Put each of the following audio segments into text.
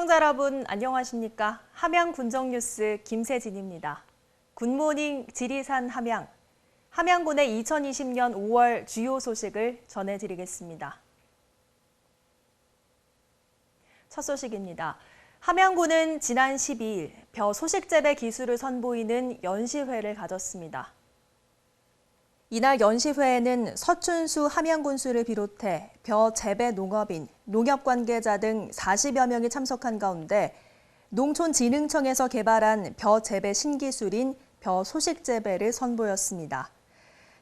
시청자 여러분 안녕하십니까? 함양 군정뉴스 김세진입니다. 굿모닝 지리산 함양. 함양군의 2020년 5월 주요 소식을 전해드리겠습니다. 첫 소식입니다. 함양군은 지난 12일 벼 소식 재배 기술을 선보이는 연시회를 가졌습니다. 이날 연시회에는 서춘수 함양군수를 비롯해 벼 재배 농업인, 농협 관계자 등 40여 명이 참석한 가운데 농촌진흥청에서 개발한 벼 재배 신기술인 벼 소식 재배를 선보였습니다.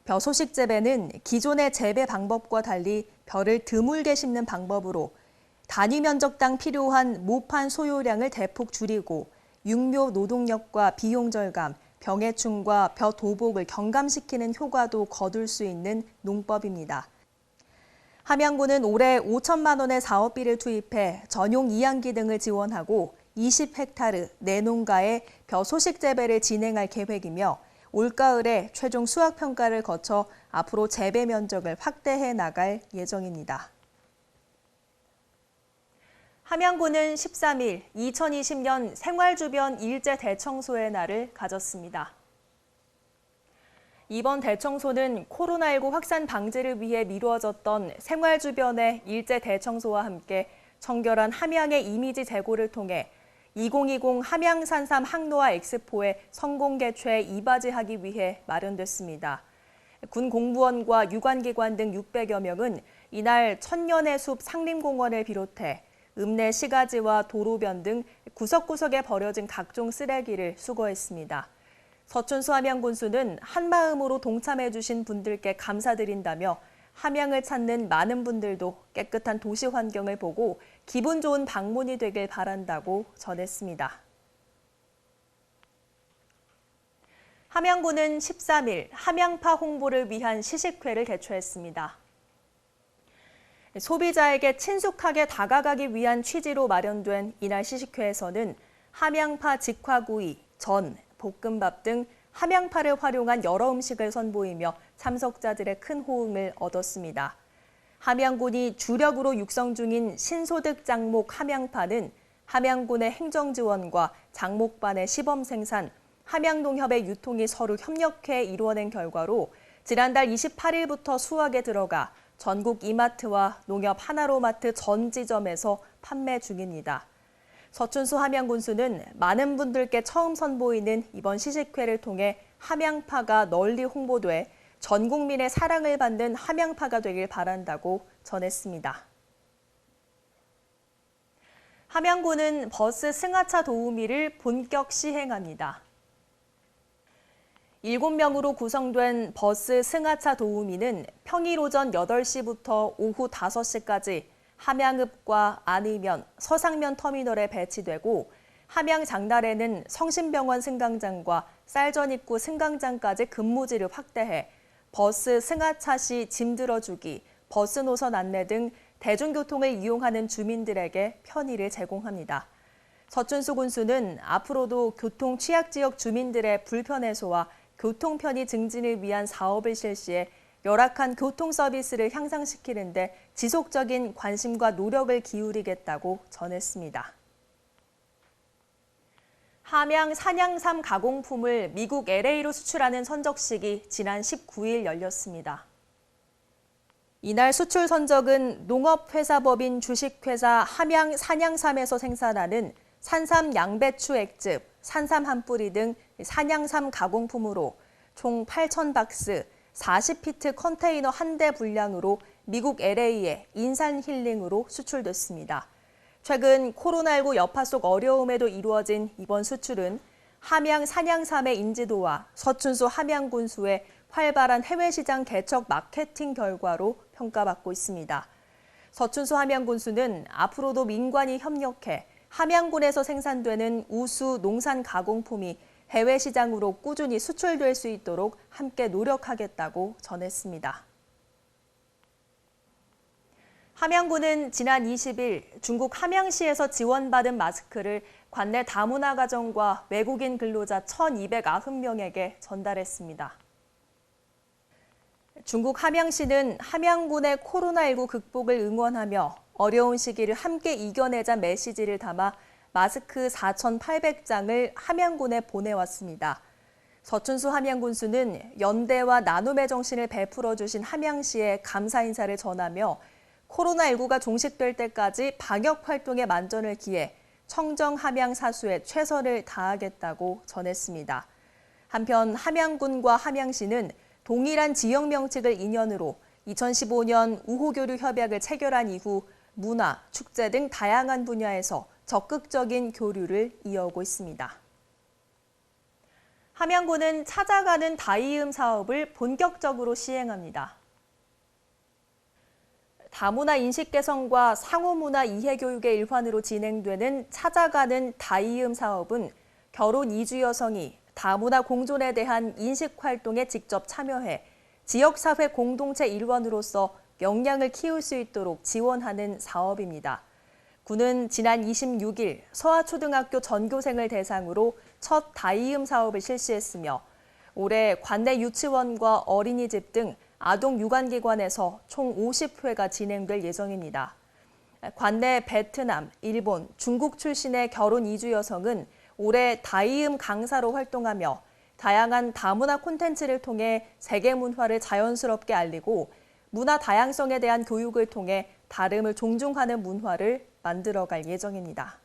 벼 소식 재배는 기존의 재배 방법과 달리 벼를 드물게 심는 방법으로 단위 면적당 필요한 모판 소요량을 대폭 줄이고 육묘 노동력과 비용 절감, 병해충과 벼 도복을 경감시키는 효과도 거둘 수 있는 농법입니다. 함양군은 올해 5천만 원의 사업비를 투입해 전용 이양기 등을 지원하고 20헥타르 내농가에 벼 소식 재배를 진행할 계획이며 올가을에 최종 수확평가를 거쳐 앞으로 재배 면적을 확대해 나갈 예정입니다. 함양군은 13일 2020년 생활주변 일제 대청소의 날을 가졌습니다. 이번 대청소는 코로나19 확산 방지를 위해 미루어졌던 생활주변의 일제 대청소와 함께 청결한 함양의 이미지 제고를 통해 2020 함양산삼 항노화 엑스포의 성공 개최에 이바지하기 위해 마련됐습니다. 군 공무원과 유관기관 등 600여 명은 이날 천년의 숲 상림공원을 비롯해 읍내 시가지와 도로변 등 구석구석에 버려진 각종 쓰레기를 수거했습니다. 서춘수 함양군수는 한마음으로 동참해 주신 분들께 감사드린다며 함양을 찾는 많은 분들도 깨끗한 도시 환경을 보고 기분 좋은 방문이 되길 바란다고 전했습니다. 함양군은 13일 함양파 홍보를 위한 시식회를 개최했습니다. 소비자에게 친숙하게 다가가기 위한 취지로 마련된 이날 시식회에서는 함양파 직화구이, 전, 볶음밥 등 함양파를 활용한 여러 음식을 선보이며 참석자들의 큰 호응을 얻었습니다. 함양군이 주력으로 육성 중인 신소득 장목 함양파는 함양군의 행정지원과 장목반의 시범 생산, 함양농협의 유통이 서로 협력해 이루어낸 결과로 지난달 28일부터 수확에 들어가 전국 이마트와 농협 하나로마트 전 지점에서 판매 중입니다. 서춘수 함양군수는 많은 분들께 처음 선보이는 이번 시식회를 통해 함양파가 널리 홍보돼 전 국민의 사랑을 받는 함양파가 되길 바란다고 전했습니다. 함양군은 버스 승하차 도우미를 본격 시행합니다. 7명으로 구성된 버스 승하차 도우미는 평일 오전 8시부터 오후 5시까지 함양읍과 안의면, 서상면 터미널에 배치되고 함양 장날에는 성심병원 승강장과 쌀전 입구 승강장까지 근무지를 확대해 버스 승하차 시 짐 들어주기, 버스 노선 안내 등 대중교통을 이용하는 주민들에게 편의를 제공합니다. 서춘수 군수는 앞으로도 교통 취약지역 주민들의 불편 해소와 교통 편의 증진을 위한 사업을 실시해 열악한 교통 서비스를 향상시키는 데 지속적인 관심과 노력을 기울이겠다고 전했습니다. 함양 산양삼 가공품을 미국 LA로 수출하는 선적식이 지난 19일 열렸습니다. 이날 수출 선적은 농업회사법인 주식회사 함양 산양삼에서 생산하는 산삼 양배추 액즙, 산삼 한 뿌리 등 산양삼 가공품으로 총 8,000박스, 40피트 컨테이너 한 대 분량으로 미국 LA에 인산 힐링으로 수출됐습니다. 최근 코로나19 여파 속 어려움에도 이루어진 이번 수출은 함양 산양삼의 인지도와 서춘수 함양군수의 활발한 해외 시장 개척 마케팅 결과로 평가받고 있습니다. 서춘수 함양군수는 앞으로도 민관이 협력해 함양군에서 생산되는 우수 농산 가공품이 해외 시장으로 꾸준히 수출될 수 있도록 함께 노력하겠다고 전했습니다. 함양군은 지난 20일 중국 함양시에서 지원받은 마스크를 관내 다문화 가정과 외국인 근로자 1,290명에게 전달했습니다. 중국 함양시는 함양군의 코로나19 극복을 응원하며 어려운 시기를 함께 이겨내자 메시지를 담아 마스크 4,800장을 함양군에 보내왔습니다. 서춘수 함양군수는 연대와 나눔의 정신을 베풀어 주신 함양시에 감사 인사를 전하며 코로나19가 종식될 때까지 방역 활동에 만전을 기해 청정 함양 사수에 최선을 다하겠다고 전했습니다. 한편 함양군과 함양시는 동일한 지역 명칭을 인연으로 2015년 우호교류 협약을 체결한 이후 문화, 축제 등 다양한 분야에서 적극적인 교류를 이어오고 있습니다. 함양군은 찾아가는 다이음 사업을 본격적으로 시행합니다. 다문화 인식 개선과 상호문화 이해 교육의 일환으로 진행되는 찾아가는 다이음 사업은 결혼 이주 여성이 다문화 공존에 대한 인식 활동에 직접 참여해 지역사회 공동체 일원으로서 역량을 키울 수 있도록 지원하는 사업입니다. 군은 지난 26일 서하초등학교 전교생을 대상으로 첫 다이음 사업을 실시했으며 올해 관내 유치원과 어린이집 등 아동 유관기관에서 총 50회가 진행될 예정입니다. 관내 베트남, 일본, 중국 출신의 결혼 이주 여성은 올해 다이음 강사로 활동하며 다양한 다문화 콘텐츠를 통해 세계 문화를 자연스럽게 알리고 문화 다양성에 대한 교육을 통해 다름을 존중하는 문화를 만들어갈 예정입니다.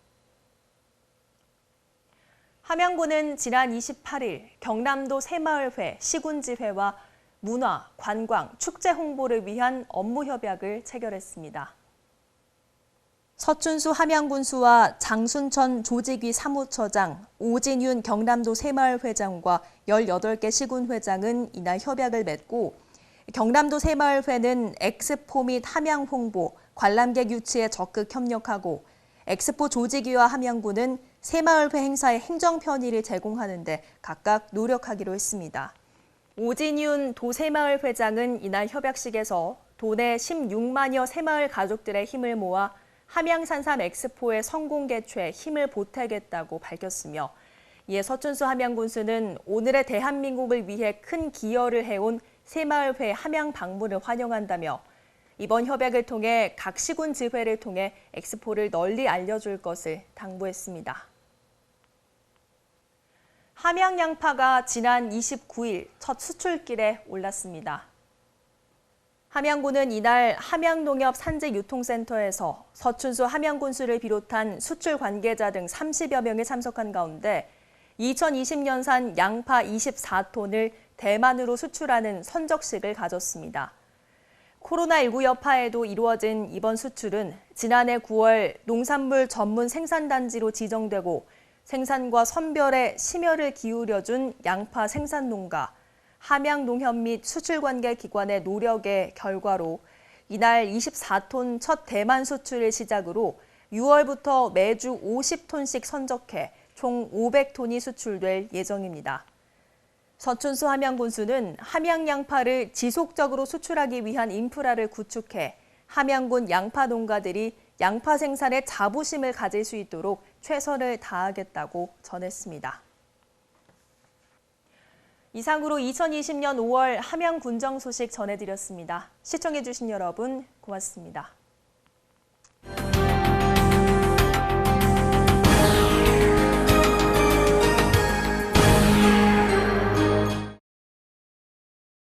함양군은 지난 28일 경남도 새마을회, 시군지회와 문화, 관광, 축제 홍보를 위한 업무 협약을 체결했습니다. 서춘수 함양군수와 장순천 조직위 사무처장, 오진윤 경남도 새마을회장과 18개 시군회장은 이날 협약을 맺고 경남도 새마을회는 엑스포 및 함양 홍보, 관람객 유치에 적극 협력하고 엑스포 조직위와 함양군은 새마을회 행사의 행정 편의를 제공하는 데 각각 노력하기로 했습니다. 오진윤 도새마을 회장은 이날 협약식에서 도내 16만여 새마을 가족들의 힘을 모아 함양산삼 엑스포의 성공 개최에 힘을 보태겠다고 밝혔으며 이에 서춘수 함양군수는 오늘의 대한민국을 위해 큰 기여를 해온 새마을회 함양 방문을 환영한다며 이번 협약을 통해 각 시군 지회를 통해 엑스포를 널리 알려줄 것을 당부했습니다. 함양 양파가 지난 29일 첫 수출길에 올랐습니다. 함양군은 이날 함양농협산지유통센터에서 서춘수 함양군수를 비롯한 수출 관계자 등 30여 명이 참석한 가운데 2020년산 양파 24톤을 대만으로 수출하는 선적식을 가졌습니다. 코로나19 여파에도 이루어진 이번 수출은 지난해 9월 농산물 전문 생산단지로 지정되고 생산과 선별에 심혈을 기울여준 양파 생산농가, 함양농협 및 수출관계기관의 노력의 결과로 이날 24톤 첫 대만 수출을 시작으로 6월부터 매주 50톤씩 선적해 총 500톤이 수출될 예정입니다. 서춘수 함양군수는 함양 양파를 지속적으로 수출하기 위한 인프라를 구축해 함양군 양파 농가들이 양파 생산에 자부심을 가질 수 있도록 최선을 다하겠다고 전했습니다. 이상으로 2020년 5월 함양 군정 소식 전해드렸습니다. 시청해주신 여러분 고맙습니다.